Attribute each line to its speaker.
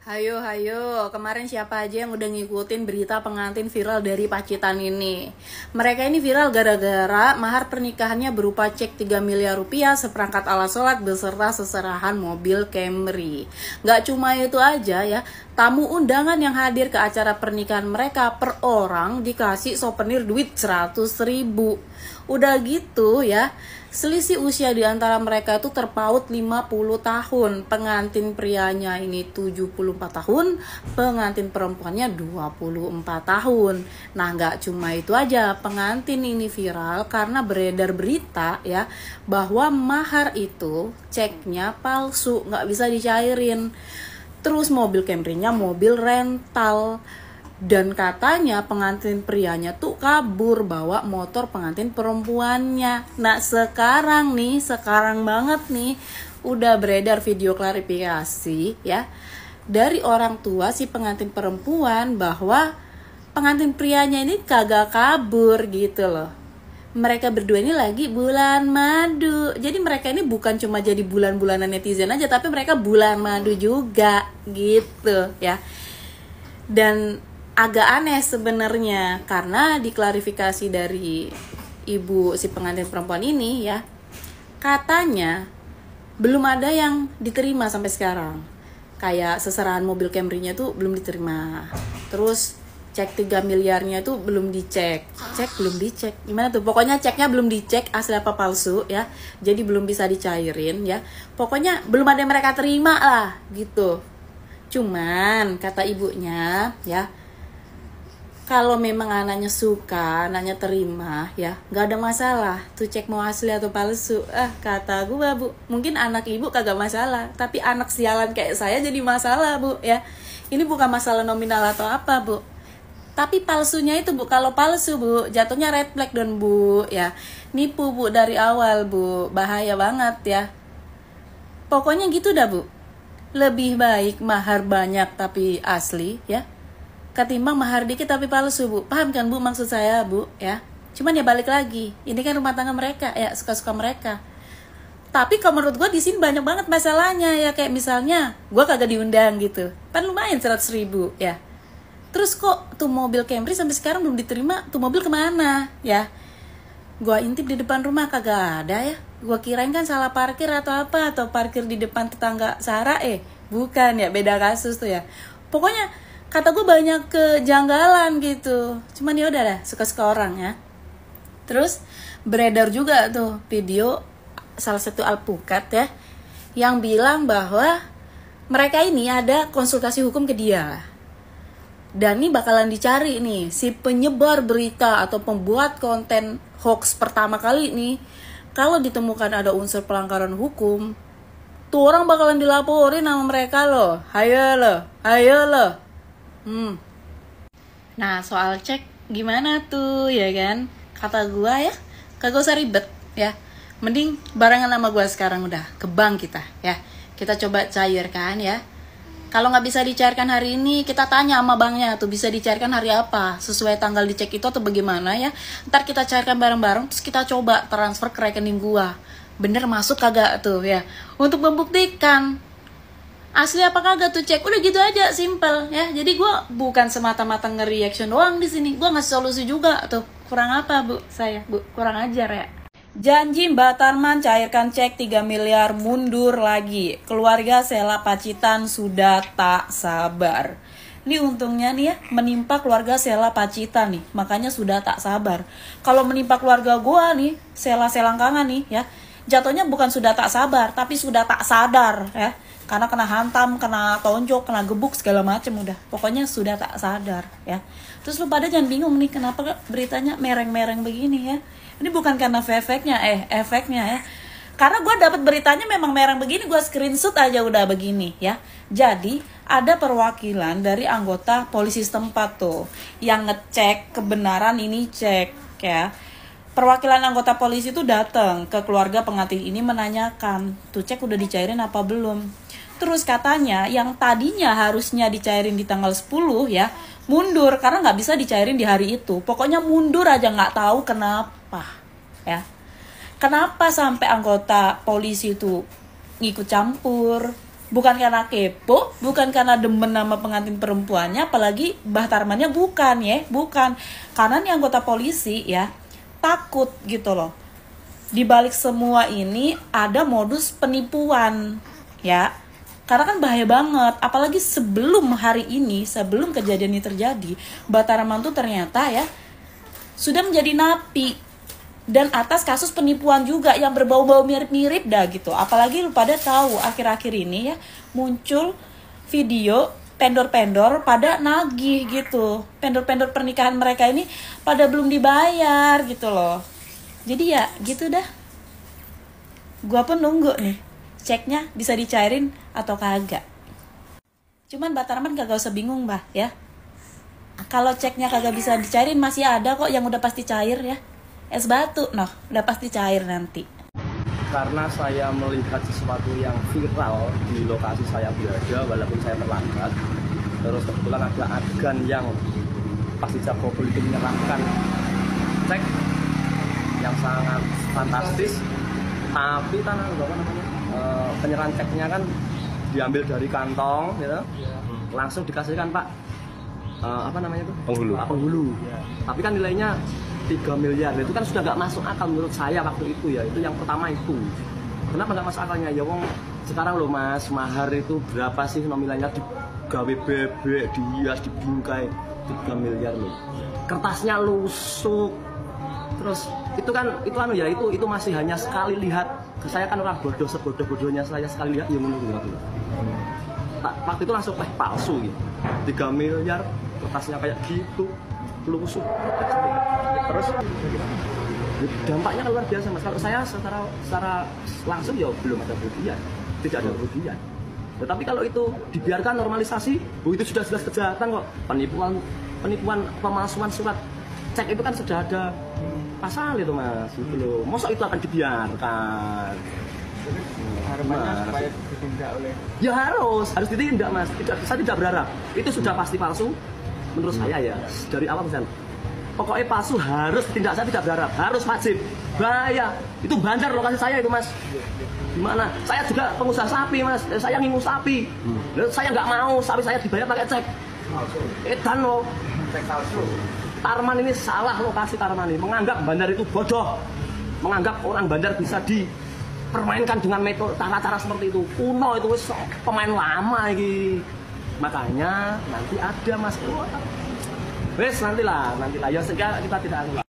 Speaker 1: Hayo, hayo, kemarin siapa aja yang udah ngikutin berita pengantin viral dari Pacitan ini? Mereka ini viral gara-gara mahar pernikahannya berupa cek 3 miliar rupiah, seperangkat alat sholat beserta seserahan mobil Camry. Gak cuma itu aja ya, tamu undangan yang hadir ke acara pernikahan mereka per orang dikasih souvenir duit 100.000. Udah gitu ya, selisih usia di antara mereka itu terpaut 50 tahun. Pengantin prianya ini 74 tahun, pengantin perempuannya 24 tahun. Nah, nggak cuma itu aja, pengantin ini viral karena beredar berita ya bahwa mahar itu ceknya palsu, nggak bisa dicairin. Terus mobil Camry-nya mobil rental. Dan katanya pengantin prianya tuh kabur bawa motor pengantin perempuannya. Nah sekarang banget nih udah beredar video klarifikasi ya dari orang tua si pengantin perempuan bahwa pengantin prianya ini kagak kabur gitu loh. Mereka berdua ini lagi bulan madu. Jadi mereka ini bukan cuma jadi bulan-bulanan netizen aja, tapi mereka bulan madu juga gitu ya. Dan agak aneh sebenarnya karena diklarifikasi dari ibu si pengantin perempuan ini ya, katanya belum ada yang diterima sampai sekarang. Kayak seserahan mobil Camry-nya tuh belum diterima. Terus cek 3 miliarnya tuh belum dicek. Belum dicek. Gimana tuh? Pokoknya ceknya belum dicek asli apa palsu ya. Jadi belum bisa dicairin ya. Pokoknya belum ada yang mereka terima lah gitu. Cuman kata ibunya ya, kalau memang anaknya suka, anaknya terima, ya nggak ada masalah. Tuh cek mau asli atau palsu. Kata gue, Bu, mungkin anak ibu kagak masalah, tapi anak sialan kayak saya jadi masalah, Bu, ya. Ini bukan masalah nominal atau apa, Bu. Tapi palsunya itu, Bu, kalau palsu, Bu, jatuhnya red flag don, Bu, ya. Nipu, Bu, dari awal, Bu. Bahaya banget, ya. Pokoknya gitu dah, Bu. Lebih baik mahar banyak tapi asli, ya, ketimbang mahar dikit tapi palsu, Bu. Paham kan, Bu, maksud saya, Bu, ya? Cuman ya balik lagi, ini kan rumah tangga mereka, ya suka-suka mereka. Tapi kalau menurut gue di sini banyak banget masalahnya, ya kayak misalnya gue kagak diundang gitu, kan lumayan 100.000 ya. Terus kok tuh mobil Camry sampai sekarang belum diterima, tuh mobil kemana, ya? Gue intip di depan rumah kagak ada ya. Gue kirain kan salah parkir atau apa, atau parkir di depan tetangga Sarah, bukan ya, beda kasus tuh ya. Pokoknya kata gue banyak kejanggalan gitu. Cuman ya udah dah, suka-suka orang ya. Terus beredar juga tuh video salah satu alpukat ya, yang bilang bahwa mereka ini ada konsultasi hukum ke dia. Dan ini bakalan dicari nih si penyebar berita atau pembuat konten hoax pertama kali nih. Kalau ditemukan ada unsur pelanggaran hukum, tuh orang bakalan dilaporin sama mereka loh. Hayo loh. Nah soal cek gimana tuh ya kan, kata gue ya kagak usah ribet ya, mending barengan sama gue sekarang udah ke bank kita coba cairkan ya. Kalau nggak bisa dicairkan hari ini, kita tanya sama banknya tuh bisa dicairkan hari apa sesuai tanggal dicek itu atau bagaimana ya. Ntar kita cairkan bareng-bareng, terus kita coba transfer ke rekening gue, bener masuk kagak tuh ya, untuk membuktikan asli apa kagak tuh cek. Udah gitu aja, simple ya. Jadi gue bukan semata-mata nge-reaction doang di sini, gue ngasih solusi juga tuh. Kurang apa, Bu? Saya, Bu, kurang ajar ya. Janji Mbak Tarman cairkan cek 3 miliar mundur lagi. Keluarga Sela Pacitan sudah tak sabar. Ini untungnya nih ya, menimpa keluarga Sela Pacitan nih, makanya sudah tak sabar. Kalau menimpa keluarga gue nih, Sela Selangkangan nih ya, jatuhnya bukan sudah tak sabar, tapi sudah tak sadar ya. Karena kena hantam, kena tonjok, kena gebuk segala macem udah. Pokoknya sudah tak sadar ya. Terus lu pada jangan bingung nih kenapa beritanya mereng-mereng begini ya. Ini bukan karena efeknya ya. Karena gue dapat beritanya memang mereng begini, gue screenshot aja udah begini ya. Jadi ada perwakilan dari anggota polisi setempat tuh yang ngecek kebenaran ini cek ya. Perwakilan anggota polisi itu datang ke keluarga pengantin ini menanyakan, tuh cek udah dicairin apa belum. Terus katanya yang tadinya harusnya dicairin di tanggal 10 ya, mundur karena nggak bisa dicairin di hari itu. Pokoknya mundur aja, nggak tahu kenapa ya. Kenapa sampai anggota polisi itu ngikut campur, Bukan karena kepo, bukan karena demen nama pengantin perempuannya, apalagi Mbah Tarmannya bukan ya, bukan. Karena nih anggota polisi ya, takut gitu loh. Di balik semua ini ada modus penipuan ya. Karena kan bahaya banget, apalagi sebelum hari ini, sebelum kejadian ini terjadi, Mbah Tarman tuh ternyata ya sudah menjadi napi. Dan atas kasus penipuan juga yang berbau-bau mirip-mirip dah gitu. Apalagi lu pada tahu akhir-akhir ini ya muncul video pendor-pendor pada nagih gitu. Pendor-pendor pernikahan mereka ini pada belum dibayar gitu loh. Jadi ya gitu dah. Gua pun nunggu nih, ceknya bisa dicairin atau kagak. Cuman Mbak Tarman kagak usah bingung Mbak ya. Kalau ceknya kagak bisa dicairin, masih ada kok yang udah pasti cair ya. Es batu, noh, udah pasti cair nanti.
Speaker 2: Karena saya melihat sesuatu yang viral di lokasi saya berada, walaupun saya terlambat. Terus kebetulan ada adegan yang pas Jago itu menyerahkan cek yang sangat fantastis. Tapi penyerahan ceknya kan diambil dari kantong, gitu. Langsung dikasihkan Pak, penghulu. Tapi kan nilainya 3 miliar, itu kan sudah nggak masuk akal menurut saya waktu itu ya. Itu yang pertama itu. Kenapa nggak masuk akalnya? Ya wong sekarang loh Mas, mahar itu berapa sih nominalnya, digawe bebek, dihias, dibingkai 3 miliar loh. Kertasnya lusuk. Terus itu kan itu masih hanya sekali lihat. Saya kan orang bodoh, sebodoh-bodohnya saya sekali lihat ya menurut gitu. Waktu itu langsung palsu gitu. 3 miliar kertasnya kayak gitu. Lusuk. Terus dampaknya kan luar biasa Mas. Kalau saya secara langsung ya belum ada kerugian, tidak ada kerugian. Tetapi kalau itu dibiarkan normalisasi, itu sudah jelas kejahatan kok. Penipuan pemalsuan surat cek itu kan sudah ada pasal itu Mas. Gitu loh. Masa itu akan dibiarkan?
Speaker 3: Harapannya supaya ditindak oleh.
Speaker 2: Ya harus ditindak Mas. Saya tidak berharap. Itu sudah pasti palsu. Menurut saya ya, dari awal misalnya, pokoknya palsu harus ditindak, saya tidak berharap, harus wajib. Bahaya, itu Banjar lokasi saya itu Mas. Gimana? Saya juga pengusaha sapi Mas, saya ngingu sapi. Saya nggak mau sapi saya dibayar pakai cek. Edan loh.
Speaker 3: Cek palsu.
Speaker 2: Tarman ini salah lokasi Tarman ini, menganggap Bandar itu bodoh. Menganggap orang Bandar bisa dipermainkan dengan metode cara-cara seperti itu. Kuno itu pemain lama ini. Makanya nanti ada Mas. Wes nantilah ya sehingga kita tidak